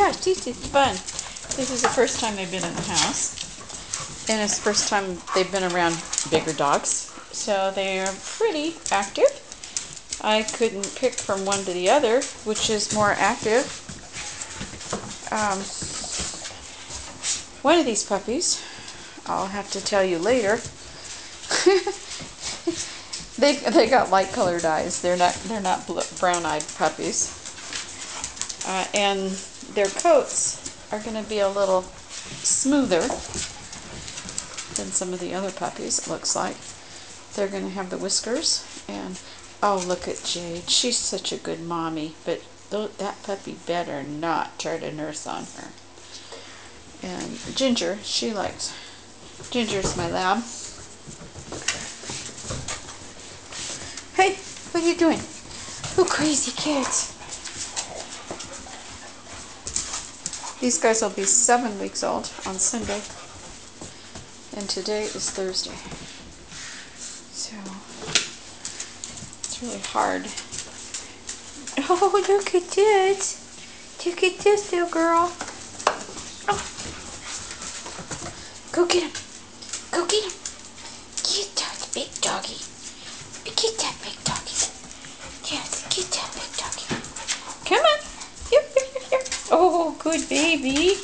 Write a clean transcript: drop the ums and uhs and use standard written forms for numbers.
Yeah, it's fun. This is the first time they've been in the house. And it's the first time they've been around bigger dogs. So they are pretty active. I couldn't pick from one to the other, which is more active. One of these puppies, I'll have to tell you later. They got light colored eyes. They're not brown-eyed puppies. And their coats are going to be a little smoother than some of the other puppies, it looks like. They're going to have the whiskers. And oh, look at Jade. She's such a good mommy, but that puppy better not try to nurse on her. And Ginger, Ginger's my lab. Hey, what are you doing? Oh, crazy kids. These guys will be 7 weeks old on Sunday. And today is Thursday. So, it's really hard. Oh, look at this. Look at this little girl. Oh. Go get him. Go get him. Get that big doggy. Get that big doggy. Yes, get that big doggy. Come on. Here. Oh, good baby.